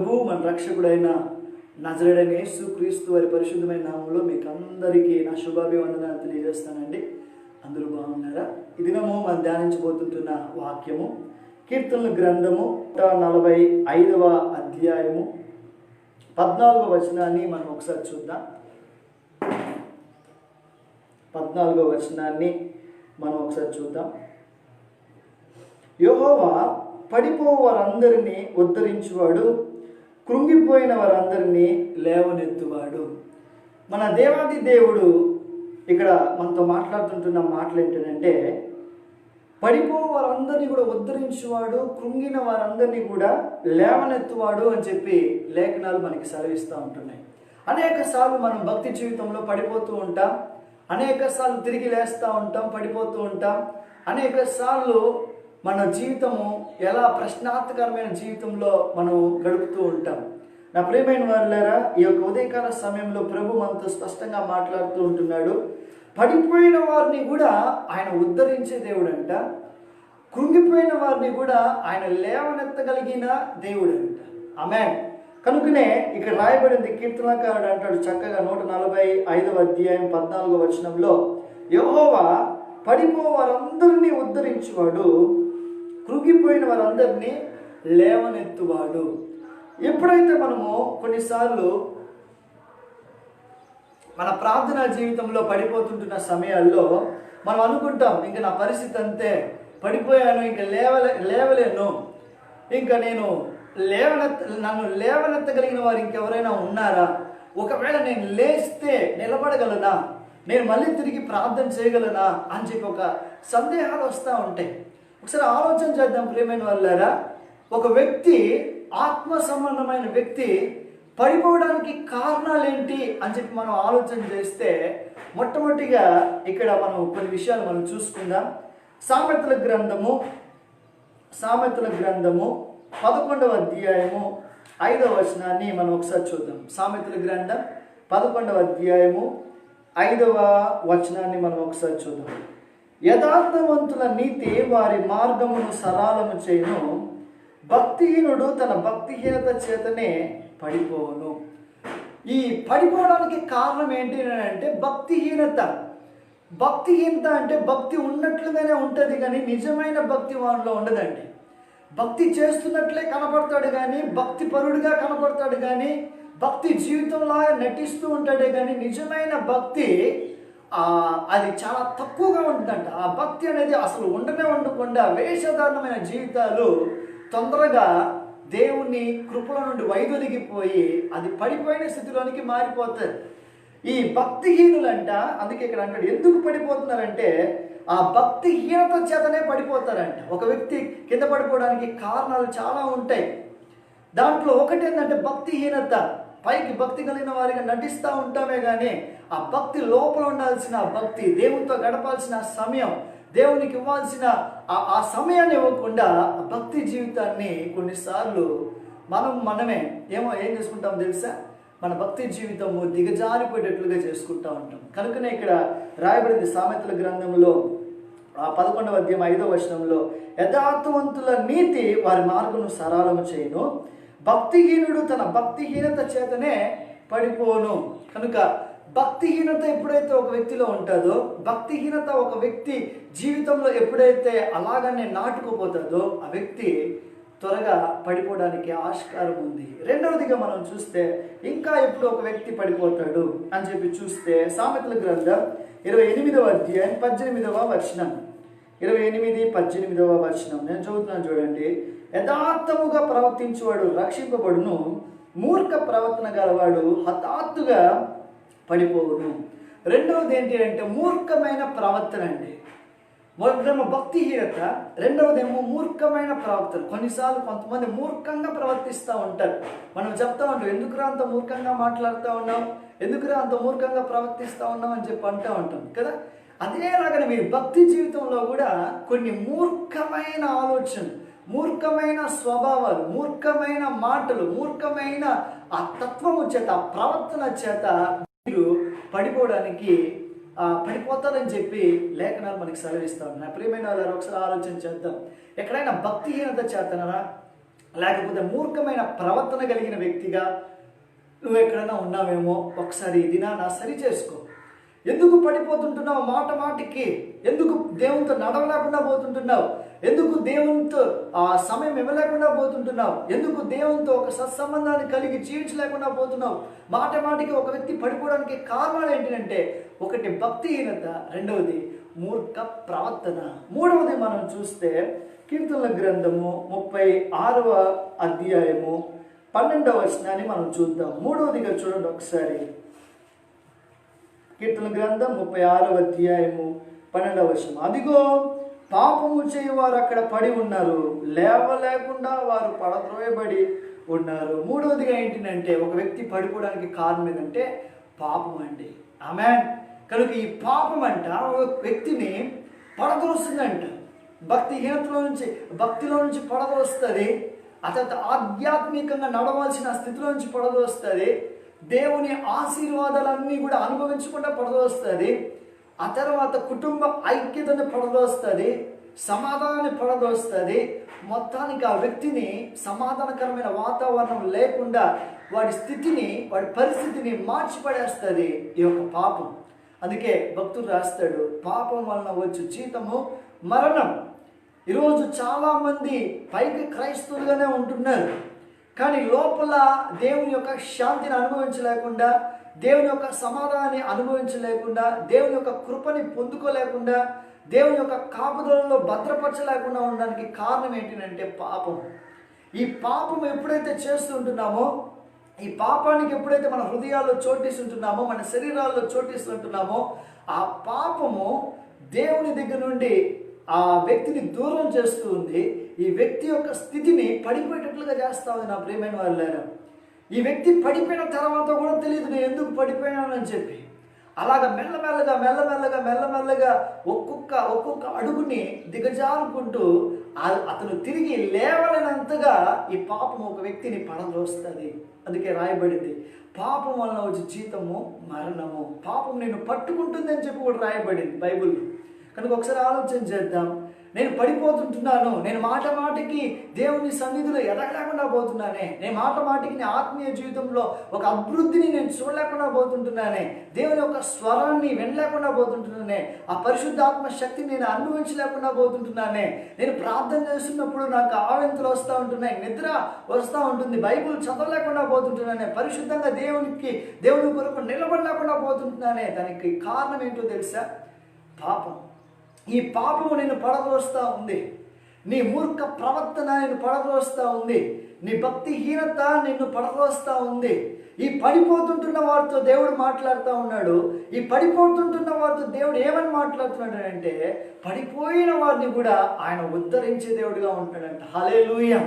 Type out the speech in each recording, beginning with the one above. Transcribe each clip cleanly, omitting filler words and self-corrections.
ప్రభు మన రక్షకుడైన నజరేయుడైన యేసుక్రీస్తు వారి పరిశుద్ధమైన నామంలో మీకు అందరికీ నా శుభాభివందనాలు తెలియజేస్తానండి. అందరూ బాగున్నారా? ఈ దినము మనం ధ్యానించబోతుంటున్న వాక్యము కీర్తనల గ్రంథము 45వ అధ్యాయము 14వ వచనాన్ని మనం ఒకసారి చూద్దాం. 14వ వచనాన్ని మనం ఒకసారి చూద్దాం. యెహోవా పడిపో వారందరినీ ఉద్ధరించువాడు, కృంగిపోయిన వారందరినీ లేవనెత్తువాడు. మన దేవాది దేవుడు ఇక్కడ మనతో మాట్లాడుతుంటున్న మాటలు ఏంటంటే, పడిపో వారందరినీ కూడా ఉద్ధరించువాడు, కృంగిన వారందరినీ కూడా లేవనెత్తువాడు అని చెప్పి లేఖనాలు మనకి సెలవిస్తూ ఉంటున్నాయి. అనేక సార్లు మనం భక్తి జీవితంలో పడిపోతూ ఉంటాం, అనేక సార్లు తిరిగి లేస్తూ ఉంటాం, పడిపోతూ ఉంటాం. అనేక సార్లు మన జీవితము ఎలా ప్రశ్నార్థకరమైన జీవితంలో మనం గడుపుతూ ఉంటాం. నా ప్రియమైన వారులారా, ఈ యొక్క ఉదయకాల సమయంలో ప్రభు మనతో స్పష్టంగా మాట్లాడుతూ ఉంటున్నాడు. పడిపోయిన వారిని కూడా ఆయన ఉద్ధరించే దేవుడు అంట, కృంగిపోయిన వారిని కూడా ఆయన లేవనెత్తగలిగిన దేవుడు అంట. ఆమేన్. కనుకనే ఇక్కడ రాయబడింది, కీర్తనకారుడు అంటాడు చక్కగా 145వ అధ్యాయం 14వ వచనంలో, యెహోవా పడిపో వారందరినీ ఉద్ధరించువాడు, కృంగిపోయిన వారందరినీ లేవనెత్తువాడు. ఎప్పుడైతే మనము కొన్నిసార్లు మన ప్రార్థనా జీవితంలో పడిపోతుంటున్న సమయాల్లో మనం అనుకుంటాం, ఇంకా నా పరిస్థితి అంతే, పడిపోయాను, ఇంకా లేవలేను, ఇంకా నన్ను లేవనెత్తగలిగిన వారు ఇంకెవరైనా ఉన్నారా? ఒకవేళ నేను లేస్తే నిలబడగలనా? నేను మళ్ళీ తిరిగి ప్రార్థన చేయగలనా అని చెప్పి ఒక సందేహాలు వస్తూ ఉంటాయి. ఒకసారి ఆలోచన చేద్దాం ప్రియమైన వాళ్ళారా. ఒక వ్యక్తి, ఆత్మ సంబంధమైన వ్యక్తి పడిపోవడానికి కారణాలు ఏంటి అని చెప్పి మనం ఆలోచన చేస్తే, మొట్టమొదటిగా ఇక్కడ మనం కొన్ని విషయాలు మనం చూసుకుందాం. సామెతల గ్రంథము 11వ అధ్యాయము 5వ వచనాన్ని మనం ఒకసారి చూద్దాం. సామెతల గ్రంథం 11వ అధ్యాయము 5వ వచనాన్ని మనం ఒకసారి చూద్దాం. యథార్థవంతుల నీతి వారి మార్గమును సరళము చేయును, భక్తిహీనుడు తన భక్తిహీనత చేతనే పడిపోవును. ఈ పడిపోవడానికి కారణం ఏంటి అంటే భక్తిహీనత. భక్తిహీనత అంటే భక్తి ఉన్నట్లుగానే ఉంటుంది కానీ నిజమైన భక్తి వారిలో ఉండదండి. భక్తి చేస్తున్నట్లే కనపడతాడు కానీ, భక్తి పరుడుగా కనపడతాడు కానీ, భక్తి జీవితంలాగా నటిస్తూ ఉంటాడే కానీ నిజమైన భక్తి అది చాలా తక్కువగా ఉంటుందంట. ఆ భక్తి అనేది అసలు ఉండకుండా వేషధారణమైన జీవితాలు తొందరగా దేవుని కృపల నుండి వైదొలిగిపోయి అది పడిపోయిన స్థితిలోనికి మారిపోతారు. ఈ భక్తిహీనులంట, అందుకే ఇక్కడ అంటాడు ఎందుకు పడిపోతున్నారంటే ఆ భక్తిహీనత చేతనే పడిపోతారంట. ఒక వ్యక్తి కింద పడిపోవడానికి కారణాలు చాలా ఉంటాయి. దాంట్లో ఒకటి ఏంటంటే భక్తిహీనత. పైకి భక్తి కలిగిన వారిగా నటిస్తూ ఉంటామే కానీ ఆ భక్తి లోపల ఉండాల్సిన భక్తి, దేవునితో గడపాల్సిన సమయం, దేవునికి ఇవ్వాల్సిన ఆ సమయాన్ని ఇవ్వకుండా భక్తి జీవితాన్ని కొన్నిసార్లు మనమే ఏం చేసుకుంటాం తెలుసా? మన భక్తి జీవితము దిగజారిపోయేటట్లుగా చేసుకుంటూ ఉంటాం. కనుకనే ఇక్కడ రాయబడింది సామెతల గ్రంథంలో 11వ అధ్యాయం 5వ వచనంలో, యథార్థవంతుల నీతి వారి మార్గమును సరళము చేయును, భక్తిహీనుడు తన భక్తిహీనత చేతనే పడిపోను. కనుక భక్తిహీనత ఎప్పుడైతే ఒక వ్యక్తిలో ఉంటుందో, భక్తిహీనత ఒక వ్యక్తి జీవితంలో ఎప్పుడైతే అలాగనే నాటుకుపోతుందో ఆ వ్యక్తి త్వరగా పడిపోవడానికి ఆస్కారం ఉంది. రెండవదిగా మనం చూస్తే ఇంకా ఎప్పుడు ఒక వ్యక్తి పడిపోతాడు అని చెప్పి చూస్తే సామెతల గ్రంథం 28వ అధ్యాయం 18వ వచనం, 28-18వ వచనం నేను చదువుతున్నాను చూడండి. యథార్థముగా ప్రవర్తించువాడు రక్షింపబడును, మూర్ఖ ప్రవర్తన గలవాడు హఠాత్తుగా పడిపోవును. రెండవది ఏంటి అంటే మూర్ఖమైన ప్రవర్తన అండి. మొదటేమో భక్తిహీనత, రెండవదేమో మూర్ఖమైన ప్రవర్తన. కొన్నిసార్లు కొంతమంది మూర్ఖంగా ప్రవర్తిస్తూ ఉంటారు. మనం చెప్తా ఉంటాం, ఎందుకురా అంత మూర్ఖంగా మాట్లాడుతూ ఉన్నాం, ఎందుకురా అంత మూర్ఖంగా ప్రవర్తిస్తూ ఉన్నాం అని చెప్పి అంటూ ఉంటాం కదా. అదేలాగానే మీ భక్తి జీవితంలో కూడా కొన్ని మూర్ఖమైన ఆలోచనలు, మూర్ఖమైన స్వభావాలు, మూర్ఖమైన మాటలు, మూర్ఖమైన ఆ తత్వము చేత, ఆ ప్రవర్తన చేత మీరు పడిపోవడానికి పడిపోతారని చెప్పి లేఖనాలు మనకి సెలవిస్తాం. నా ప్రియమైన వాళ్ళు ఒకసారి ఆలోచన చేద్దాం. ఎక్కడైనా భక్తిహీనత చేతనా, లేకపోతే మూర్ఖమైన ప్రవర్తన కలిగిన వ్యక్తిగా నువ్వు ఎక్కడైనా ఉన్నావేమో ఒకసారి ఈ దినాన సరి చేసుకో. ఎందుకు పడిపోతుంటున్నావు మాట మాటికి? ఎందుకు దేవునితో నడవలేకుండా పోతుంటున్నావు? ఎందుకు దేవునితో సమయం ఇవ్వలేకుండా పోతుంటున్నావు? ఎందుకు దేవునితో ఒక సత్సంబంధాన్ని కలిగి జీవించలేకుండా పోతున్నావు? మాట మాటికి ఒక వ్యక్తి పడిపోవడానికి కారణాలు ఏంటంటే, ఒకటి భక్తిహీనత, రెండవది మూర్ఖ ప్రవర్తన. మూడవది మనం చూస్తే కీర్తనల గ్రంథము 36వ అధ్యాయము 12వ వచనాన్ని మనం చూద్దాం. మూడవదిగా చూడండి ఒకసారి. కీర్తన గ్రంథం 36వ అధ్యాయము 12వ వచనం. అదిగో పాపము చేయవారు అక్కడ పడి ఉన్నారు, లేవలేకుండా వారు పడద్రోయబడి ఉన్నారు. మూడవదిగా ఏంటంటే, ఒక వ్యక్తి పడిపోవడానికి కారణం ఏంటంటే పాపం అండి. ఆమేన్. కనుక ఈ పాపం అంట ఒక వ్యక్తిని పడద్రోస్తుందంట. భక్తిలో నుంచి పడదోస్తుంది. అతను ఆధ్యాత్మికంగా నడవాల్సిన స్థితిలో నుంచి పడదోస్తుంది. దేవుని ఆశీర్వాదాలన్నీ కూడా అనుభవించకుండా పడదోస్తుంది. ఆ తర్వాత కుటుంబ ఐక్యతను పడదోస్తుంది, సమాధానాన్ని పడదోస్తుంది. మొత్తానికి ఆ వ్యక్తిని సమాధానకరమైన వాతావరణం లేకుండా వాడి స్థితిని, వాడి పరిస్థితిని మార్చిపడేస్తుంది ఈ యొక్క పాపం. అందుకే భక్తుడు రాస్తాడు, పాపం వలన వచ్చు జీతము మరణం. ఈరోజు చాలామంది పైకి క్రైస్తవులుగానే ఉంటున్నారు, కానీ లోపల దేవుని యొక్క శాంతిని అనుభవించలేకుండా, దేవుని యొక్క సమాధానాన్ని అనుభవించలేకుండా, దేవుని యొక్క కృపని పొందుకోలేకుండా, దేవుని యొక్క కాపుదలలో భద్రపరచలేకుండా ఉండడానికి కారణం ఏంటంటే పాపం. ఈ పాపం ఎప్పుడైతే చేస్తుంటున్నామో, ఈ పాపానికి ఎప్పుడైతే మన హృదయాల్లో చోటిస్తుంటున్నామో, మన శరీరాల్లో చోటిస్తుంటున్నామో, ఆ పాపము దేవుని దగ్గర నుండి ఆ వ్యక్తిని దూరం చేస్తూ ఉంది. ఈ వ్యక్తి యొక్క స్థితిని పడిపోయేటట్లుగా చేస్తా ఉంది. నా ప్రియమైన వాళ్ళారా, ఈ వ్యక్తి పడిపోయిన తర్వాత కూడా తెలియదు నేను ఎందుకు పడిపోయానని చెప్పి. అలాగ మెల్లమెల్లగా ఒక్కొక్క అడుగుని దిగజారుకుంటూ అతను తిరిగి లేవలేనంతగా ఈ పాపం ఒక వ్యక్తిని పడద్రోస్తుంది. అందుకే రాయబడింది, పాపం వలన వచ్చి జీతము మరణము. పాపం నేను పట్టుకుంటుంది అని చెప్పి కూడా రాయబడింది బైబిల్లో. కనుక ఒకసారి ఆలోచన చేద్దాం. నేను పడిపోతుంటున్నాను, నేను మాట మాటికి దేవుని సన్నిధిలో ఎదగలేకుండా పోతున్నానే, నేను మాట మాటికి నా ఆత్మీయ జీవితంలో ఒక అభివృద్ధిని నేను చూడలేకుండా పోతుంటున్నానే, దేవుని యొక్క స్వరాన్ని వినలేకుండా పోతుంటున్నానే, ఆ పరిశుద్ధాత్మ శక్తిని నేను అనుభవించలేకుండా పోతుంటున్నానే, నేను ప్రార్థన చేస్తున్నప్పుడు నాకు ఆవెంతులు వస్తూ ఉంటున్నాయి, నిద్ర వస్తూ ఉంటుంది, బైబుల్ చదవలేకుండా పోతుంటున్నానే, పరిశుద్ధంగా దేవుని కొరకు నిలబడలేకుండా పోతుంటున్నానే. దానికి కారణం ఏంటో తెలుసా? పాపం. ఈ పాపము నిన్ను పడద్రోస్తూ ఉంది. నీ మూర్ఖ ప్రవర్తన నిన్ను పడద్రోస్తూ ఉంది. నీ భక్తిహీనత నిన్ను పడద్రోస్తూ ఉంది. ఈ పడిపోతుంటున్న వారితో దేవుడు మాట్లాడుతూ ఉన్నాడు. ఈ పడిపోతుంటున్న వారితో దేవుడు ఏమని మాట్లాడుతున్నాడు అంటే, పడిపోయిన వారిని కూడా ఆయన ఉద్ధరించే దేవుడిగా ఉంటాడంట. హల్లెలూయా.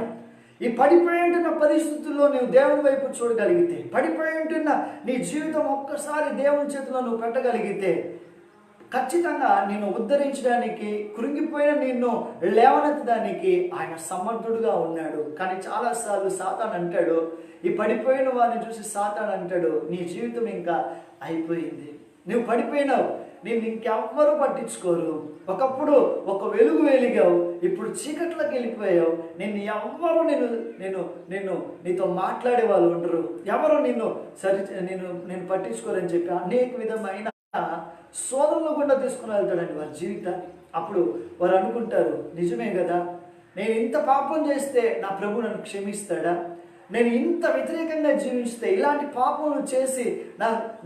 ఈ పడిపోయి ఉంటున్న పరిస్థితుల్లో నువ్వు దేవుని వైపు చూడగలిగితే, పడిపోయి ఉంటున్న నీ జీవితం ఒక్కసారి దేవుని చేతిలో నువ్వు పెట్టగలిగితే, ఖచ్చితంగా నిన్ను ఉద్ధరించడానికి, కృంగిపోయిన నిన్ను లేవనెత్తడానికి ఆయన సమర్థుడుగా ఉన్నాడు. కానీ చాలాసార్లు సాతాను అంటాడు, ఈ పడిపోయిన వారిని చూసి సాతాను అంటాడు, నీ జీవితం ఇంకా అయిపోయింది, నువ్వు పడిపోయినావు, నేను ఇంకెవ్వరూ పట్టించుకోరు, ఒకప్పుడు ఒక వెలుగు వెలిగావు, ఇప్పుడు చీకట్లోకి వెళ్ళిపోయావు, నిన్ను ఎవ్వరూ నేను నీతో మాట్లాడే వాళ్ళు ఉండరు, ఎవరు నేను పట్టించుకోరని చెప్పి అనేక విధమైన సోదరులు కూడా తీసుకుని వెళ్తాడండి వారి జీవితాన్ని. అప్పుడు వారు అనుకుంటారు, నిజమే కదా, నేను ఇంత పాపం చేస్తే నా ప్రభు నన్ను క్షమిస్తాడా? నేను ఇంత వ్యతిరేకంగా జీవిస్తే, ఇలాంటి పాపములు చేసి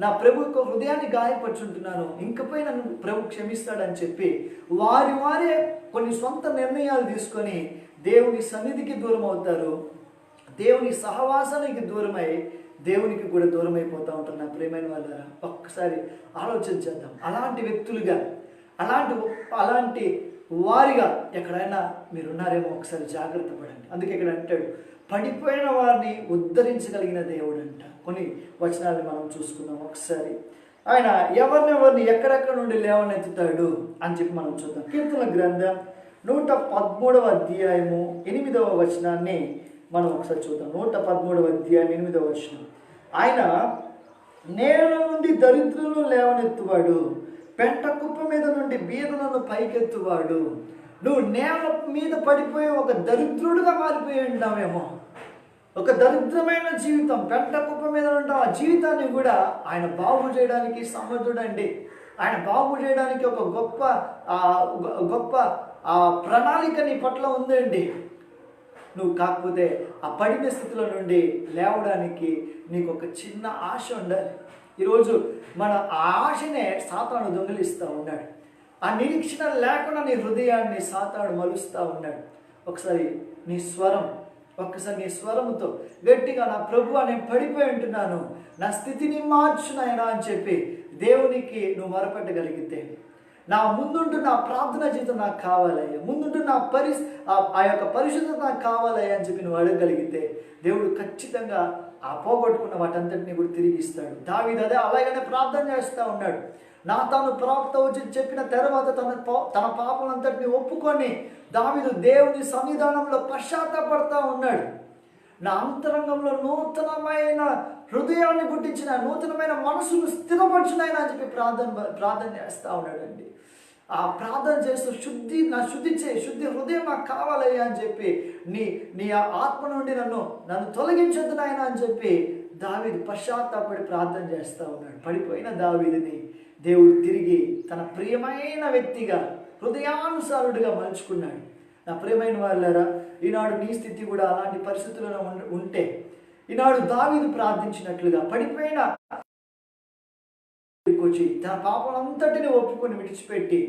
నా ప్రభు యొక్క హృదయాన్ని గాయపరుచుంటున్నాను, ఇంకపై నన్ను ప్రభు క్షమిస్తాడని చెప్పి వారే కొన్ని సొంత నిర్ణయాలు తీసుకొని దేవుని సన్నిధికి దూరం అవుతారు. దేవుని సహవాసానికి దూరమై దేవునికి కూడా దూరం అయిపోతూ ఉంటారు. నా ప్రియమైన వాళ్ళారా, ఒక్కసారి ఆలోచన చేద్దాం. అలాంటి వ్యక్తులుగా, అలాంటి వారిగా ఎక్కడైనా మీరున్నారేమో ఒకసారి జాగ్రత్త పడండి. అందుకే ఇక్కడ అంటాడు, పడిపోయిన వారిని ఉద్ధరించగలిగిన దేవుడు అంట. కొన్ని వచనాలను మనం చూసుకుందాం ఒకసారి. ఆయన ఎవరిని ఎక్కడెక్కడ నుండి లేవనెత్తుతాడు అని చెప్పి మనం చూద్దాం. కీర్తనల గ్రంథం 113వ అధ్యాయము 8వ వచనాన్ని మనం ఒకసారి చూద్దాం. 113వ అధ్యాయం 8వ వచనం. ఆయన నేల నుండి దరిద్రులను లేవనెత్తువాడు, పెంట కుప్ప మీద నుండి బీదలను పైకెత్తువాడు, నువ్వు నేల మీద పడిపోయి ఒక దరిద్రుడుగా మారిపోయి ఉంటావేమో. ఒక దరిద్రమైన జీవితం, పెంట కుప్ప మీద ఉన్న ఆ జీవితాన్ని కూడా ఆయన బాగు చేయడానికి సమర్థుడండి. ఆయన బాగు చేయడానికి ఒక గొప్ప ప్రణాళిక నీ పట్ల ఉందండి. నువ్వు కాకపోతే ఆ పడిన స్థితిలో నుండి లేవడానికి నీకు ఒక చిన్న ఆశ ఉండాలి. ఈరోజు మన ఆ ఆశనే సాతాను దొంగిలిస్తూ ఉన్నాడు. ఆ నిరీక్షణ లేకుండా నీ హృదయాన్ని సాతాను మలుస్తూ ఉన్నాడు. ఒకసారి నీ స్వరముతో గట్టిగా, నా ప్రభువా నేను పడిపోయి ఉంటున్నాను, నా స్థితిని మార్చు నాయనా అని చెప్పి దేవునికి నువ్వు మొరపెట్టగలిగితే, నా ముందుంటున్న ప్రార్థన జీవితం నాకు కావాలయ్యా, ముందుంటున్న ఆ యొక్క పరిశుద్ధత నాకు కావాలయ్యా అని చెప్పి నువ్వు అడగగలిగితే దేవుడు ఖచ్చితంగా ఆ పోగొట్టుకున్న వాటంతటిని కూడా తిరిగి ఇస్తాడు. దావీదు అలాగనే ప్రార్థన చేస్తూ ఉన్నాడు. నాతాను ప్రవక్త వచ్చి చెప్పిన తర్వాత తన పాపలంతటిని ఒప్పుకొని దావీదు దేవుని సన్నిధానంలో పశ్చాత్తాపడతా ఉన్నాడు. నా అంతరంగంలో నూతనమైన హృదయాన్ని పుట్టించిన, నూతనమైన మనసును స్థిరపరిచినాయన అని చెప్పి ప్రార్థన చేస్తూ ఉన్నాడండి. ఆ ప్రార్థన చేస్తూ శుద్ధి హృదయం నాకు కావాలయ్యా అని చెప్పి నీ ఆత్మ నుండి నన్ను తొలగించొద్దు నాయన అని చెప్పి దావీదు పశ్చాత్తాపడి ప్రార్థన చేస్తూ ఉన్నాడు. పడిపోయిన దావీదుని దేవుడు తిరిగి తన ప్రియమైన వ్యక్తిగా, హృదయానుసారుడిగా మలుచుకున్నాడు. నా ప్రియమైన వాళ్ళారా, ఈనాడు నీ స్థితి కూడా అలాంటి పరిస్థితుల్లో ఉంటే, ఈనాడు దావీదు ప్రార్థించినట్లుగా పడిపోయిన వచ్చి తన పాపలంతటిని ఒప్పుకొని విడిచిపెట్టి,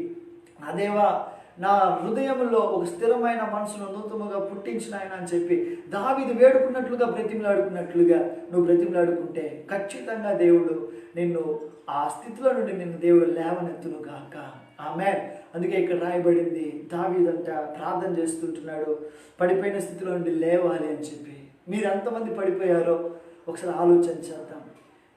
నా దేవా నా హృదయంలో ఒక స్థిరమైన మనసును నూతనంగా పుట్టించిన ఆయన అని చెప్పి దావీదు వేడుకున్నట్లుగా బ్రతిమలాడుకున్నట్లుగా నువ్వు బ్రతిమలాడుకుంటే ఖచ్చితంగా దేవుడు నిన్ను ఆ స్థితిలో నుండి నిన్ను దేవుడు లేవనెత్తును గాక. ఆమేన్. అందుకే ఇక్కడ రాయబడింది, దావీదంట ప్రార్థన చేస్తుంటున్నాడు, పడిపోయిన స్థితిలో నుండి లేవాలి అని చెప్పి. మీరు ఎంతమంది పడిపోయారో ఒకసారి ఆలోచన చేద్దాం.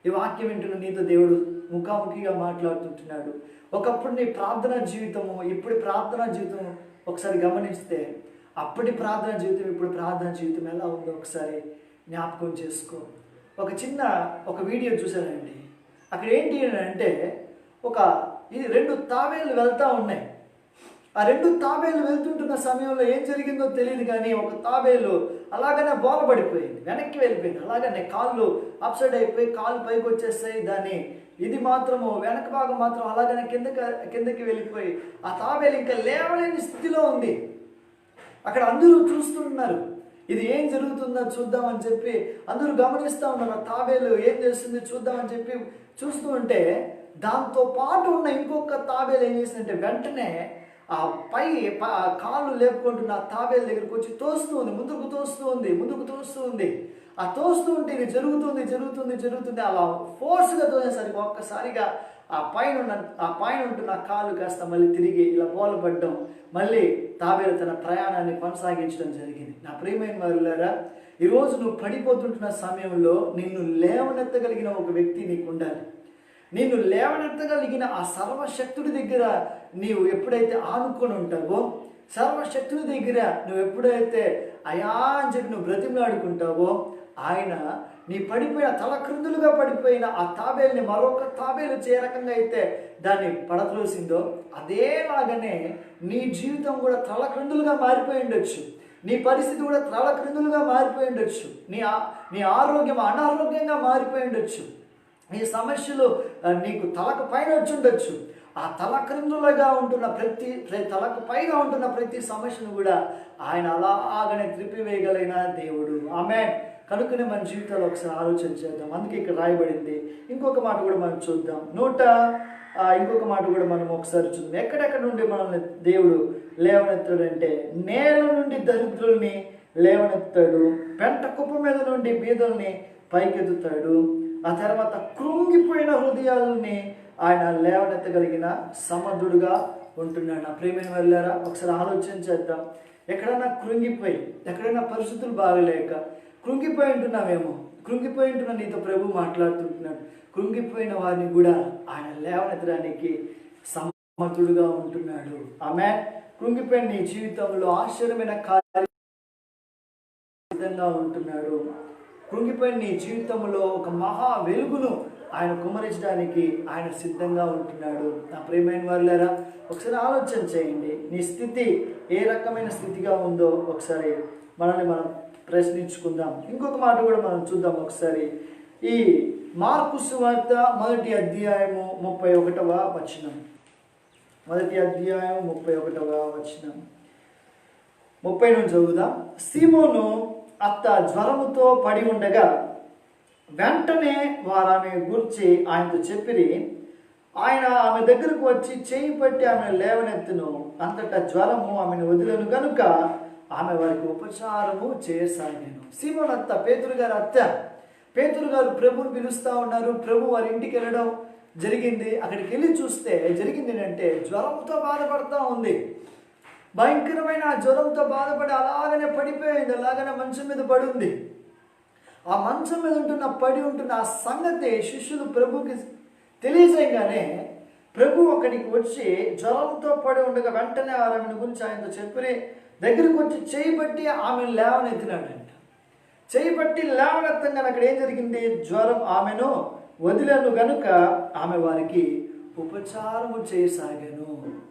ఈ వాక్యం వింటున్న నీతో దేవుడు ముఖాముఖిగా మాట్లాడుతుంటున్నాడు. ఒకప్పుడు నీ ప్రార్థనా జీవితము, ఇప్పుడు ప్రార్థనా జీవితం ఒకసారి గమనిస్తే, అప్పటి ప్రార్థనా జీవితం ఇప్పుడు ప్రార్థనా జీవితం ఎలా ఉందో ఒకసారి జ్ఞాపకం చేసుకో. ఒక వీడియో చూశానండి. అక్కడ ఏంటి అంటే, ఇది 2 తాబేలు వెళ్తూ ఉన్నాయి. ఆ 2 తాబేలు వెళ్తుంటున్న సమయంలో ఏం జరిగిందో తెలియదు, కానీ ఒక తాబేలు అలాగనే బోలబడిపోయింది, వెనక్కి వెళ్ళిపోయింది. అలాగనే కాళ్ళు అప్సైడ్ అయిపోయి కాళ్ళు పైకి వచ్చేస్తాయి. ఇది మాత్రము వెనక భాగం మాత్రం అలాగనే కిందకి వెళ్ళిపోయి ఆ తాబేలు ఇంకా లేవలేని స్థితిలో ఉంది. అక్కడ అందరూ చూస్తున్నారు, ఇది ఏం జరుగుతుందో చూద్దామని చెప్పి అందరూ గమనిస్తూ ఉన్నారు. ఆ తాబేలు ఏం చేస్తుంది చూద్దామని చెప్పి చూస్తూ ఉంటే, దాంతో పాటు ఉన్న ఇంకొక తాబేలు ఏం చేసిందంటే వెంటనే ఆ కాళ్ళు లేపుకుంటున్న ఆ తాబేలు దగ్గరికి వచ్చి తోస్తూ ఉంది, ముందుకు తోస్తూ ఉంది. ఆ తోస్తూ ఉంటే ఇది జరుగుతుంది. అలా ఫోర్స్గా తోసేసరికి ఒక్కసారిగా ఆ పైన ఉంటున్న కాలు కాస్త మళ్ళీ తిరిగి ఇలా బోలపడ్డం, మళ్ళీ తాబేలు తన ప్రయాణాన్ని కొనసాగించడం జరిగింది. నా ప్రియమైన వారులారా, ఈరోజు నువ్వు పడిపోతుంటున్న సమయంలో నిన్ను లేవనెత్తగలిగిన ఒక వ్యక్తి నీకు ఉండాలి. నిన్ను లేవనెత్తగలిగిన ఆ సర్వశక్తుడి దగ్గర నీవు ఎప్పుడైతే ఆనుకొని ఉంటావో, సర్వశక్తుడి దగ్గర నువ్వు ఎప్పుడైతే అయా అని చెప్పి నువ్వు బ్రతిమలాడుకుంటావో, ఆయన నీ పడిపోయిన తలక్రిందులుగా పడిపోయిన ఆ తాబేలుని మరొక తాబేలు ఏ రకంగా అయితే దాన్ని పడద్రోసిందో, అదేలాగానే నీ జీవితం కూడా తలక్రిందులుగా మారిపోయి ఉండొచ్చు. నీ పరిస్థితి కూడా తలక్రిందులుగా మారిపోయి ఉండొచ్చు. నీ ఆరోగ్యం అనారోగ్యంగా మారిపోయి ఉండొచ్చు. నీ సమస్యలు నీకు తలకు పైన వచ్చి ఉండొచ్చు. ఆ తలక్రిందులుగా ఉంటున్న తలకు పైగా ఉంటున్న ప్రతి సమస్యను కూడా ఆయన అలాగనే త్రిప్పివేయగలిగిన దేవుడు. ఆమేన్. కనుకనే మన జీవితాలు ఒకసారి ఆలోచన చేద్దాం. అందుకే ఇక్కడ రాయబడింది. ఇంకొక మాట కూడా మనం చూద్దాం. ఇంకొక మాట కూడా మనం ఒకసారి చూద్దాం. ఎక్కడెక్కడ నుండి మనల్ని దేవుడు లేవనెత్తాడంటే, నేల నుండి దరిద్రుల్ని లేవనెత్తాడు, పెంట కుప్ప మీద నుండి బీదల్ని పైకెత్తుతాడు, ఆ తర్వాత కృంగిపోయిన హృదయాలని ఆయన లేవనెత్తగలిగిన సమర్థుడుగా ఉంటున్నాడు. నా ప్రియమైన వాళ్ళారా, ఒకసారి ఆలోచన చేద్దాం. ఎక్కడైనా ఎక్కడైనా పరిస్థితులు బాగలేక కృంగిపోయి ఉంటున్నామేమో, కృంగిపోయి ఉంటున్న నీతో ప్రభు మాట్లాడుతుంటున్నాడు. కృంగిపోయిన వారిని కూడా ఆయన లేవనెత్తడానికి సమర్థుడుగా ఉంటున్నాడు. ఆమె కృంగిపోయిన నీ జీవితంలో ఆశ్చర్యమైన కార్యంగా ఉంటున్నాడు. కృంగిపోయిన నీ జీవితంలో ఒక మహా వెలుగును ఆయన కుమ్మరించడానికి ఆయన సిద్ధంగా ఉంటున్నాడు. నా ప్రియమైన వాళ్ళారా, ఒకసారి ఆలోచన చేయండి. నీ స్థితి ఏ రకమైన స్థితిగా ఉందో ఒకసారి మనల్ని మనం ప్రశ్నించుకుందాం. ఇంకొక మాట కూడా మనం చూద్దాం ఒకసారి. ఈ మార్కు సువార్త 1వ అధ్యాయము 31వ వచనం. 1వ అధ్యాయం 31వ వచనం 30 నుంచి చదువుదాం. సీమోను అత్త జ్వరముతో పడి ఉండగా వెంటనే వారు ఆమె గూర్చి ఆయనతో చెప్పిరి. ఆయన ఆమె దగ్గరకు వచ్చి చేయి పట్టి ఆమెను లేవనెత్తును. అంతటా జ్వరము ఆమెను వదిలేను కనుక ఆమె వారికి ఉపచారము చేయసాగాను. సీమోను అత్త, పేతురు గారి అత్త. పేతురు గారు ప్రభుని పిలుస్తూ ఉన్నారు. ప్రభు వారి ఇంటికి వెళ్ళడం జరిగింది. అక్కడికి వెళ్ళి చూస్తే జరిగింది ఏంటంటే, జ్వరంతో బాధపడుతూ ఉంది. భయంకరమైన జ్వరంతో బాధపడి అలాగనే పడిపోయింది. అలాగనే మంచం మీద పడి ఉంది. ఆ మంచం మీద పడి ఉంటున్న ఆ సంగతి శిష్యులు ప్రభుకి తెలియజేయగానే ప్రభు అక్కడికి వచ్చి జ్వరంతో పడి ఉండగా వెంటనే ఆమెను గురించి ఆయనతో చెప్పి దగ్గరికి వచ్చి చేయి బట్టి ఆమెను లేవనెత్తినాడంట. చేయి బట్టి లేవనెత్తంగా అక్కడ ఏం జరిగింది? జ్వరం ఆమెను వదిలేను గనుక ఆమె వారికి ఉపచారము చేయసాగాను.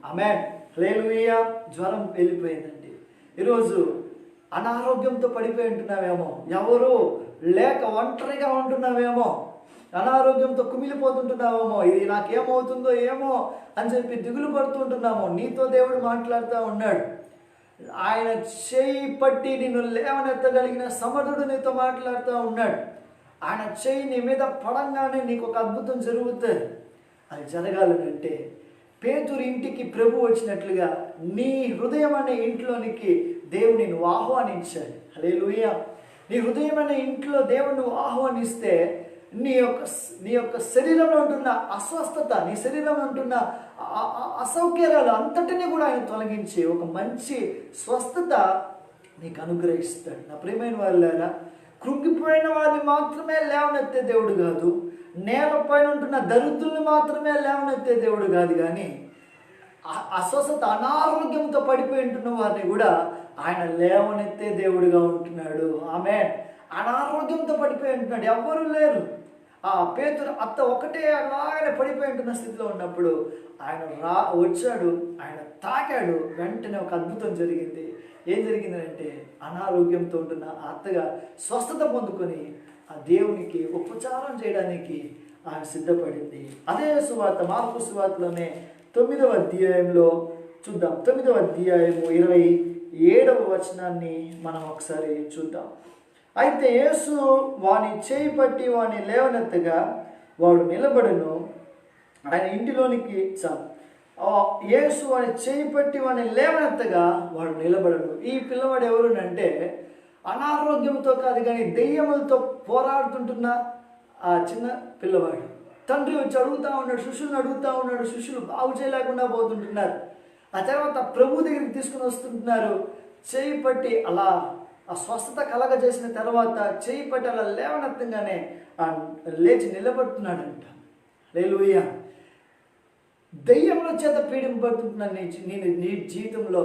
ఆమేన్, హల్లెలూయా. జ్వరం వెళ్ళిపోయిందండి. ఈరోజు అనారోగ్యంతో పడిపోయి ఉంటున్నావేమో, ఎవరు లేక ఒంటరిగా ఉంటున్నావేమో, అనారోగ్యంతో కుమిలిపోతుంటున్నావేమో, ఇది నాకేమవుతుందో ఏమో అని చెప్పి దిగులు పడుతుంటున్నామో. నీతో దేవుడు మాట్లాడుతూ ఉన్నాడు. ఆయన చేయి పట్టి నిన్ను లేవనెత్తగలిగిన సమర్థుడు నీతో మాట్లాడుతూ ఉన్నాడు. ఆయన చేయి నీ మీద పడంగానే నీకు ఒక అద్భుతం జరుగుతుంది. అది జరగాలనంటే పేతురు ఇంటికి ప్రభు వచ్చినట్లుగా నీ హృదయం అనే ఇంట్లోనికి దేవుడు నిన్ను ఆహ్వానించాడు. హల్లెలూయా. నీ హృదయం అనే ఇంట్లో దేవుడు నువ్వు ఆహ్వానిస్తే నీ యొక్క శరీరంలో ఉంటున్న అస్వస్థత, నీ శరీరంలో ఉంటున్న అసౌకర్యాలు అంతటినీ కూడా ఆయన తొలగించి ఒక మంచి స్వస్థత నీకు అనుగ్రహిస్తాడు. నా ప్రియమైన వాళ్ళారా, కృంగిపోయిన వారిని మాత్రమే లేవనెత్తే దేవుడు కాదు, నేలపైన ఉంటున్న దరిద్రుల్ని మాత్రమే లేవనెత్తే దేవుడు కాదు, కానీ అస్వస్థత అనారోగ్యంతో పడిపోయి ఉంటున్న వారిని కూడా ఆయన లేవనెత్తే దేవుడుగా ఉంటున్నాడు. ఆమేన్. అనారోగ్యంతో పడిపోయి ఉంటున్నాడు, ఎవ్వరూ లేరు. ఆ పేతురు అత్త ఒకటే అలాగనే పడిపోయి ఉంటున్న స్థితిలో ఉన్నప్పుడు ఆయన వచ్చాడు, ఆయన తాకాడు. వెంటనే ఒక అద్భుతం జరిగింది. ఏం జరిగిందంటే, అనారోగ్యంతో ఉంటున్న ఆ అత్తగా స్వస్థత పొందుకొని ఆ దేవునికి ఉపచారం చేయడానికి ఆయన సిద్ధపడింది. అదే సువార్త మార్కు సువార్తలోనే 9వ అధ్యాయంలో చూద్దాం. 9వ అధ్యాయము 27వ వచనాన్ని మనం ఒకసారి చూద్దాం. అయితే యేసు వాని చేయి పట్టి వాని లేవనెత్తగా వాడు నిలబడను. ఆయన ఇంటిలోనికి యేసు వాని చేయి పట్టి వాని లేవనెత్తగా వాడు నిలబడను. ఈ పిల్లవాడు ఎవరునంటే, అనారోగ్యంతో కాదు కానీ దెయ్యములతో పోరాడుతుంటున్న ఆ చిన్న పిల్లవాడు. తండ్రి వచ్చి అడుగుతూ ఉన్నాడు, శిష్యులను అడుగుతూ ఉన్నాడు. శిష్యులు బాగు చేయలేకుండా పోతుంటున్నారు. ఆ తర్వాత ప్రభు దగ్గరికి తీసుకుని వస్తుంటున్నారు. చేయి పట్టి అలా ఆ స్వస్థత కలగజేసిన తర్వాత చేయి పట్టి అలా లేవనెత్తంగానే లేచి నిలబడుతున్నాడంట. హల్లెలూయా. దెయ్యముల చేత పీడింపబడుతుంటున్న నీ జీవితంలో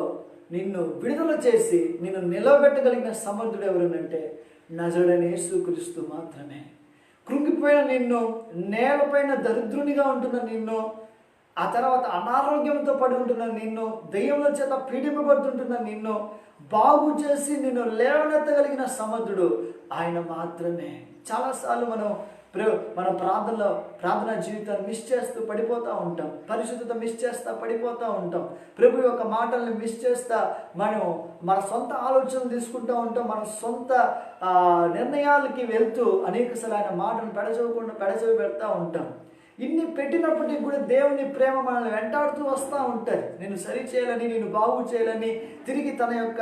నిన్ను విడుదల చేసి నిన్ను నిలబెట్టగలిగిన సమర్థుడు ఎవరునంటే నజరేయుడైన యేసుక్రీస్తు మాత్రమే. కృంగిపోయిన నిన్ను, నేలపైన దరిద్రునిగా ఉంటున్న నిన్ను, ఆ తర్వాత అనారోగ్యంతో పడి ఉంటున్న నిన్ను, దెయ్యముల చేత పీడింపబడుతుంటున్న నిన్ను బాగు చేసి నిన్ను లేవనెత్తగలిగిన సమర్థుడు ఆయన మాత్రమే. చాలాసార్లు మన ప్రార్థనా జీవితాన్ని మిస్ చేస్తూ పడిపోతూ ఉంటాం. పరిశుద్ధత మిస్ చేస్తా పడిపోతూ ఉంటాం. ప్రభు యొక్క మాటల్ని మిస్ చేస్తా మన సొంత ఆలోచనలు తీసుకుంటూ ఉంటాం. మన సొంత నిర్ణయాలకి వెళ్తూ అనేకసార్లు ఆయన మాటను పెడచెవి పెడతా ఉంటాం. ఇన్ని పెట్టినప్పటికీ కూడా దేవుని ప్రేమ మనల్ని వెంటాడుతూ వస్తూ ఉంటుంది. నేను సరి చేయాలని, నేను బాగు చేయాలని, తిరిగి తన యొక్క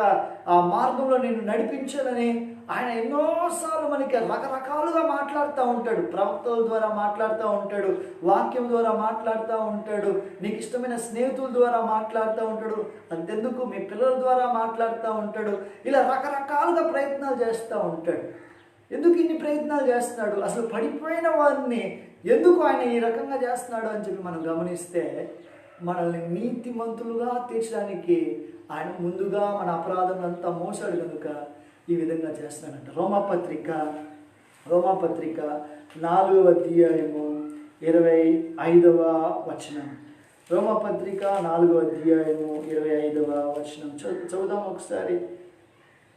ఆ మార్గంలో నేను నడిపించాలని ఆయన ఎన్నోసార్లు మనకి రకరకాలుగా మాట్లాడుతూ ఉంటాడు. ప్రవక్తల ద్వారా మాట్లాడుతూ ఉంటాడు, వాక్యం ద్వారా మాట్లాడుతూ ఉంటాడు, నీకు ఇష్టమైన స్నేహితుల ద్వారా మాట్లాడుతూ ఉంటాడు, అంతెందుకు మీ పిల్లల ద్వారా మాట్లాడుతూ ఉంటాడు. ఇలా రకరకాలుగా ప్రయత్నాలు చేస్తూ ఉంటాడు. ఎందుకు ఇన్ని ప్రయత్నాలు చేస్తున్నాడు? అసలు పడిపోయిన వారిని ఎందుకు ఆయన ఈ రకంగా చేస్తున్నాడు అని చెప్పి మనం గమనిస్తే, మనల్ని నీతిమంతులుగా తీర్చడానికి ఆయన ముందుగా మన అపరాధం అంతా మోసాడు కనుక ఈ విధంగా చేస్తున్నాడంట. రోమాపత్రిక 4వ అధ్యాయము 25వ వచనం. రోమపత్రిక 4వ అధ్యాయము 25వ వచనం చదువుదాం ఒకసారి.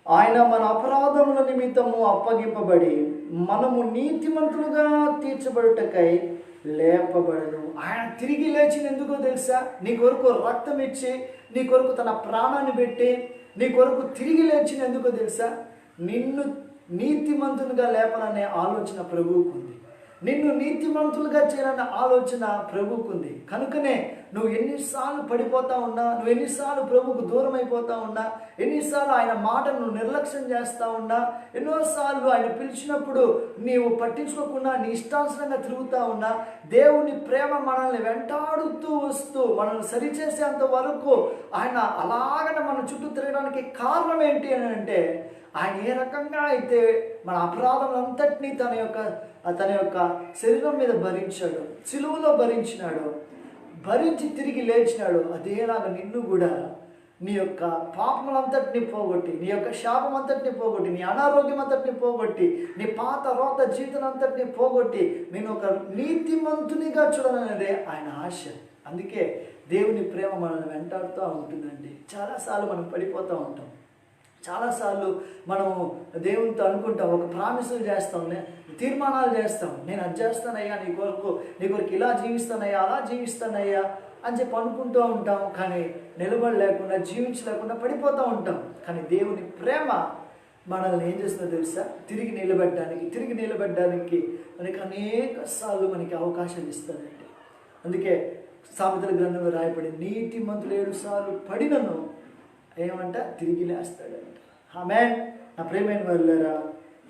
ఆయన మన అపరాధముల నిమిత్తము అప్పగింపబడి మనము నీతిమంతులుగా తీర్చబడుటకై లేపబడను. ఆయన తిరిగి లేచిన ఎందుకో తెలుసా? నీ కొరకు రక్తం ఇచ్చి, నీ కొరకు తన ప్రాణాన్ని పెట్టి, నీ కొరకు తిరిగి లేచిన ఎందుకో తెలుసా? నిన్ను నీతిమంతులుగా లేపాలనే ఆలోచన ప్రభువుకు ఉంది. నిన్ను నీతిమంతులుగా చేయాలన్న ఆలోచన ప్రభువుకు ఉంది. కనుకనే నువ్వు ఎన్నిసార్లు పడిపోతా ఉన్నా, నువ్వు ఎన్నిసార్లు ప్రభువుకు దూరం అయిపోతా ఉన్నా, ఎన్నిసార్లు ఆయన మాటను నువ్వు నిర్లక్ష్యం చేస్తూ ఉన్నా, ఎన్నోసార్లు ఆయన పిలిచినప్పుడు నీవు పట్టించుకోకుండా నీ ఇష్టానుసరంగా తిరుగుతూ ఉన్నా, దేవుని ప్రేమ మనల్ని వెంటాడుతూ వస్తూ మనల్ని సరిచేసేంత వరకు ఆయన అలాగనే మన చుట్టూ తిరగడానికి కారణం ఏంటి అని అంటే, ఆయన ఏ రకంగా అయితే మన అపరాధములంతటినీ తన యొక్క శరీరం మీద భరించాడు, సిలువలో భరించినాడు, భరించి తిరిగి లేచినాడు. అదేలాగా నిన్ను కూడా నీ యొక్క పాపములంతటిని పోగొట్టి, నీ యొక్క శాపం అంతటిని పోగొట్టి, నీ అనారోగ్యం అంతటిని పోగొట్టి, నీ పాత రోత జీవితం అంతటిని పోగొట్టి నేను ఒక నీతిమంతునిగా చూడాలనేదే ఆయన ఆశ. అందుకే దేవుని ప్రేమ మనల్ని వెంటాడుతూ ఉంటుందండి. చాలాసార్లు మనం పడిపోతూ ఉంటాం. చాలాసార్లు మనము దేవునితో అనుకుంటాం, ఒక ప్రామిసులు చేస్తాం, తీర్మానాలు చేస్తాం. నేను అది చేస్తానయ్యా, నీ కొరకు ఇలా జీవిస్తానయ్యా, అలా జీవిస్తానయ్యా అని చెప్పి అనుకుంటూ ఉంటాం. కానీ నిలబడలేకుండా, జీవించలేకుండా పడిపోతూ ఉంటాం. కానీ దేవుని ప్రేమ మనల్ని ఏం చేస్తుందో తెలుసా? తిరిగి నిలబెట్టడానికి మనకి అనేక సార్లు మనకి అవకాశాలు ఇస్తానండి. అందుకే సామెతల గ్రంథంలో రాయబడి నీతిమంతులు 7 సార్లు పడినను ఏమంట తిరిగి లేస్తాడంట. ఆమేన్. నా ప్రియమైన వాళ్ళారా,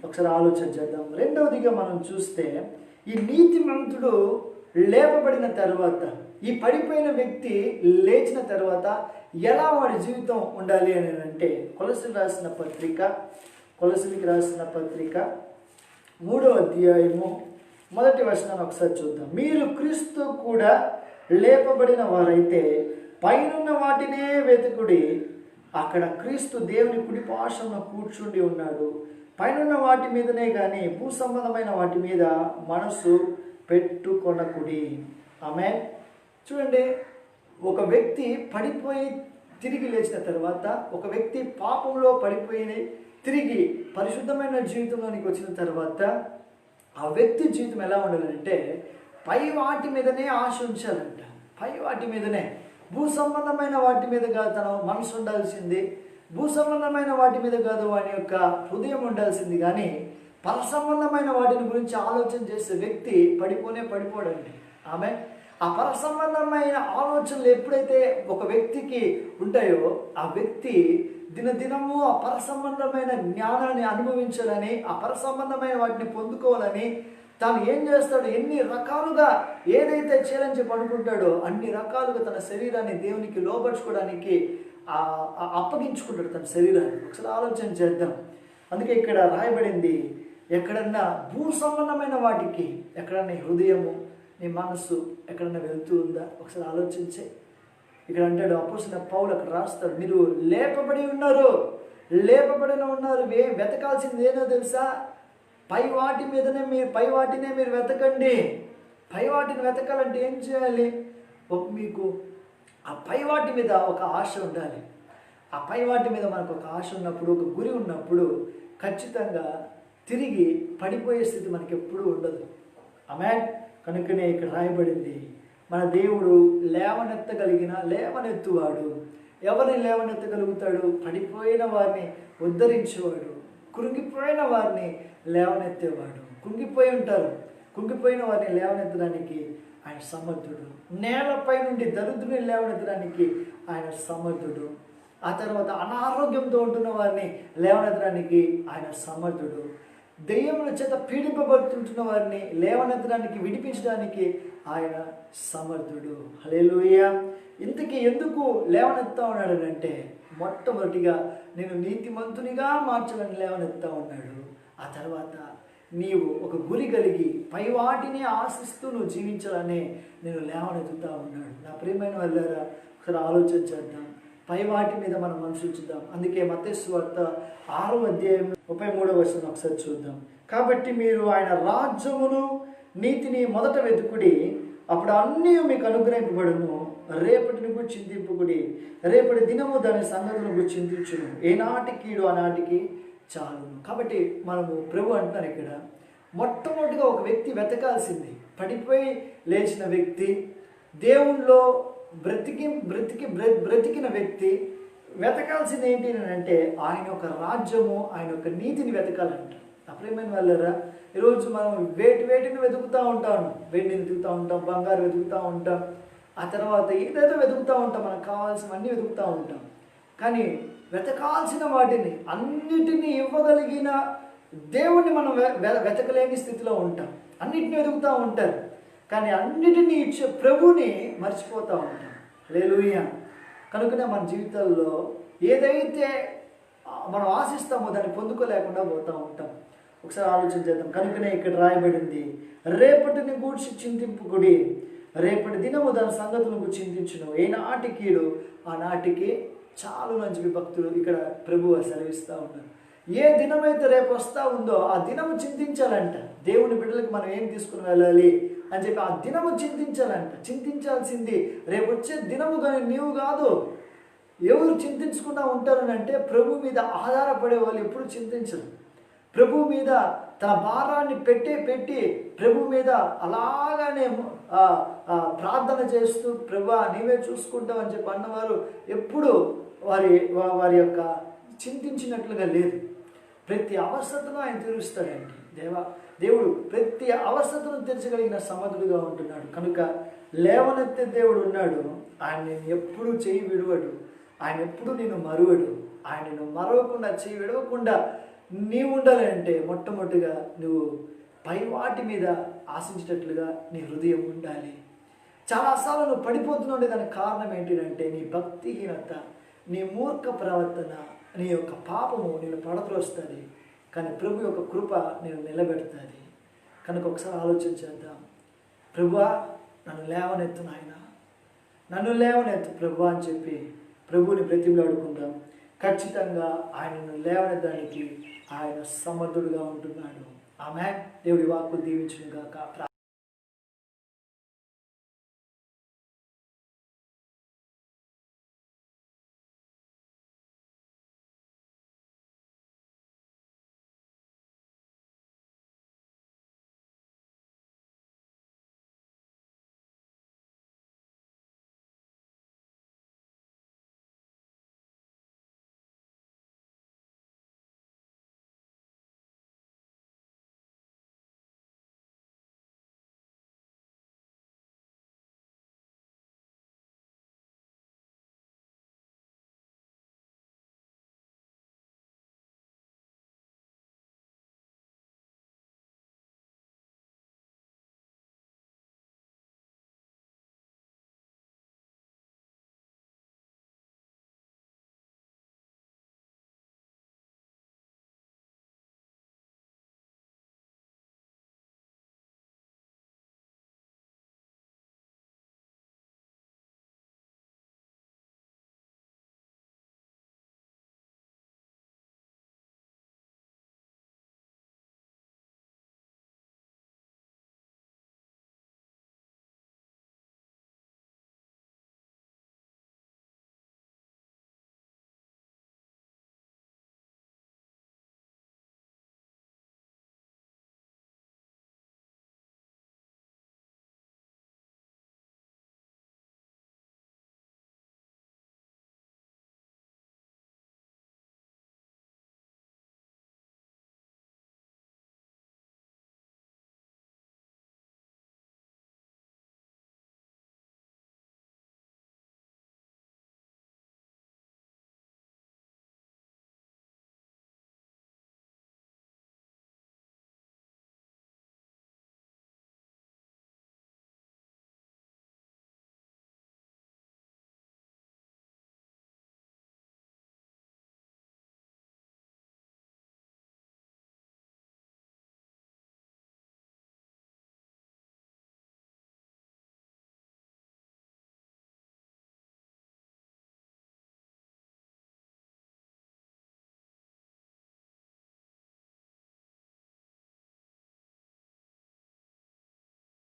ఒకసారి ఆలోచన చేద్దాం. రెండవదిగా మనం చూస్తే, ఈ నీతిమంతుడు లేపబడిన తర్వాత, ఈ పడిపోయిన వ్యక్తి లేచిన తర్వాత ఎలా వాడి జీవితం ఉండాలి అని అంటే, కొలసీలకు రాసిన పత్రిక 3వ అధ్యాయము 1వ వచనాన్ని ఒకసారి చూద్దాం. మీరు క్రీస్తు కూడా లేపబడిన వారైతే పైనున్న వాటినే వెతుకుడి, అక్కడ క్రీస్తు దేవుని కుడి పార్శ్వమున కూర్చుండి ఉన్నాడు. పైనున్న వాటి మీదనే కానీ భూ సంబంధమైన వాటి మీద మనసు పెట్టుకొనకుడి. ఆమేన్. చూడండి, ఒక వ్యక్తి పడిపోయి తిరిగి లేచిన తర్వాత, ఒక వ్యక్తి పాపంలో పడిపోయి తిరిగి పరిశుద్ధమైన జీవితంలోనికి వచ్చిన తర్వాత ఆ వ్యక్తి జీవితం ఎలా ఉండాలంటే, పై వాటి మీదనే ఆశ ఉంచాలంట. పై వాటి మీదనే, భూ సంబంధమైన వాటి మీద కాదు తన మనసు ఉండాల్సింది, భూ సంబంధమైన వాటి మీద కాదు వాని యొక్క హృదయం ఉండాల్సింది. కానీ పర సంబంధమైన వాటిని గురించి ఆలోచన చేసే వ్యక్తి పడిపోడండి. ఆమె ఆ పర సంబంధమైన ఆలోచనలు ఎప్పుడైతే ఒక వ్యక్తికి ఉంటాయో, ఆ వ్యక్తి దినదినము ఆ పర సంబంధమైన జ్ఞానాన్ని అనుభవించాలని, ఆ పర సంబంధమైన వాటిని పొందుకోవాలని తాను ఏం చేస్తాడు, ఎన్ని రకాలుగా ఏదైతే చేయాలని చెప్పి అనుకుంటాడో అన్ని రకాలుగా తన శరీరాన్ని దేవునికి లోపరుచుకోవడానికి అప్పగించుకుంటాడు తన శరీరాన్ని. ఒకసారి ఆలోచన చేద్దాం. అందుకే ఇక్కడ రాయబడింది, ఎక్కడన్నా భూ సంబంధమైన వాటికి ఎక్కడన్నా నీ హృదయము, నీ మనస్సు ఎక్కడన్నా వెళ్తూ ఉందా? ఒకసారి ఆలోచించే. ఇక్కడ అంటాడు అపోస్తలుడైన పౌలు, అక్కడ రాస్తాడు, మీరు లేపబడిన ఉన్నారు. వెతకాల్సింది ఏదో తెలుసా? పై వాటినే మీరు వెతకండి. పై వాటిని వెతకాలంటే ఏం చేయాలి? మీకు ఆ పై వాటి మీద ఒక ఆశ ఉండాలి. ఆ పై వాటి మీద మనకు ఒక ఆశ ఉన్నప్పుడు, ఒక గురి ఉన్నప్పుడు ఖచ్చితంగా తిరిగి పడిపోయే స్థితి మనకి ఎప్పుడూ ఉండదు. ఆమేన్. కనుకనే ఇక్కడ రాయబడింది, మన దేవుడు లేవనెత్తువాడు. ఎవరిని లేవనెత్తగలుగుతాడు? పడిపోయిన వారిని ఉద్ధరించేవాడు, కృంగిపోయిన వారిని లేవనెత్తేవాడు. కుంగిపోయిన వారిని లేవనెత్తడానికి ఆయన సమర్థుడు. నేలపై నుండి దరిద్రుని లేవనెత్తడానికి ఆయన సమర్థుడు. ఆ తర్వాత అనారోగ్యంతో ఉంటున్న వారిని లేవనెత్తడానికి ఆయన సమర్థుడు. దెయ్యముల చేత పీడింపబడుతుంటున్న వారిని లేవనెత్తడానికి, విడిపించడానికి ఆయన సమర్థుడు. హల్లెలూయా. ఇంతకీ ఎందుకు లేవనెత్తా ఉన్నాడు అంటే, మొట్టమొదటిగా నేను నీతిమంతునిగా మార్చాలని లేవనెత్తా ఉన్నాడు. ఆ తర్వాత నీవు ఒక గురి కలిగి పై వాటిని ఆశిస్తూ నువ్వు జీవించాలని నేను లేవనెత్తుతా ఉన్నాడు. నా ప్రియమైన వాళ్ళారా, ఒకసారి ఆలోచన చేద్దాం. పై వాటి మీద మనం మనసు ఉంచుదాం. అందుకే మత్తయి సువార్త 6వ అధ్యాయం 33వ వచనం ఒకసారి చూద్దాం. కాబట్టి మీరు ఆయన రాజ్యమును నీతిని మొదట వెతుకుడి, అప్పుడు అన్నీ మీకు అనుగ్రహింపబడును. రేపటిని గురించి చింతింపుకుడి, రేపటి దినము దాని సంగతులను గురించి చింతించును. ఏనాటి కీడు ఆనాటికి చాలును. కాబట్టి మనము ప్రభు అంటున్నారు ఇక్కడ, మొట్టమొదటిగా ఒక వ్యక్తి వెతకాల్సింది, పడిపోయి లేచిన వ్యక్తి, దేవుణ్ణిలో బ్రతికిన వ్యక్తి వెతకాల్సింది ఏంటి అని అంటే ఆయన యొక్క రాజ్యము, ఆయన యొక్క నీతిని వెతకాలంట. అప్పుడేమైనా వెళ్ళరా, ఈరోజు మనం వేటిని వెతుకుతూ ఉంటాం, వెండిని వెతుకుతూ ఉంటాం, బంగారు వెతుకుతూ ఉంటాం, ఆ తర్వాత ఏదైతే వెతుకుతూ ఉంటాం, మనకు కావాల్సినవన్నీ వెతుకుతూ ఉంటాం. కానీ వెతకాల్సిన వాటిని అన్నిటినీ ఇవ్వగలిగిన దేవుణ్ణి మనం వెతకలేని స్థితిలో ఉంటాం. అన్నిటిని వెతుకుతూ ఉంటారు, కానీ అన్నిటినీ ఇచ్చే ప్రభుని మర్చిపోతూ ఉంటాం. హల్లెలూయా. కనుకనే మన జీవితాల్లో ఏదైతే మనం ఆశిస్తామో దాన్ని పొందుకోలేకుండా పోతూ ఉంటాం. ఒకసారి ఆలోచించేద్దాం. కనుకనే ఇక్కడ రాయబడింది, రేపటిని గూర్చి చింతింపుకుడి, రేపటి దినము దాని సంగతులను గురించి చింతించును. ఏనాటి కీడు ఆనాటికి చాలు అని చెప్పి భక్తులు ఇక్కడ ప్రభువు సెలవిస్తూ ఉన్నారు. ఏ దినమైతే రేపు వస్తూ ఉందో ఆ దినము చింతించాలంట. దేవుని బిడ్డలకు మనం ఏం తీసుకుని వెళ్ళాలి అని చెప్పి ఆ దినము చింతించాలంట. చింతించాల్సింది రేపు వచ్చే దినము కానీ నీవు కాదు. ఎవరు చింతించకుండా ఉంటారని అంటే ప్రభు మీద ఆధారపడే వాళ్ళు ఎప్పుడు చింతించరు. ప్రభు మీద తన భారాన్ని పెట్టి ప్రభు మీద అలాగానే ప్రార్థన చేస్తూ ప్రభా నీవే చూసుకుంటావు అని చెప్పి అన్నవారు ఎప్పుడు వారి యొక్క చింతించినట్లుగా లేదు. ప్రతి అవసరతను ఆయన తీరుస్తాడండి. దేవుడు ప్రతి అవసరతను తీర్చగలిగిన సమర్థుడుగా ఉంటున్నాడు. కనుక లేవనెత్తే దేవుడు ఉన్నాడు. ఆయన నేను ఎప్పుడు చేయి విడవడు, ఆయన ఎప్పుడు నేను మరువడు. ఆయన నేను మరవకుండా చేయి విడవకుండా నీవు ఉండాలంటే మొట్టమొదటిగా నువ్వు పై వాటి మీద ఆశించేటట్లుగా నీ హృదయం ఉండాలి. చాలాసార్లు నువ్వు పడిపోతున్నావు, దానికి కారణం ఏంటంటే నీ భక్తిహీనత, నీ మూర్ఖ ప్రవర్తన, నీ యొక్క పాపము నేను పడద్రోస్తుంది, కానీ ప్రభు యొక్క కృప నేను నిలబెడుతుంది. కనుక ఒకసారి ఆలోచించేద్దాం. ప్రభువా నన్ను లేవనెత్తు నాయన, నన్ను లేవనెత్తు ప్రభు అని చెప్పి ప్రభువుని బ్రతిమలాడుకుందాం. ఖచ్చితంగా ఆయనను లేవనెత్తడానికి ఆయన సమర్థుడుగా ఉంటున్నాడు. ఆమేన్. దేవుడి వాక్కు దీవించును గాక.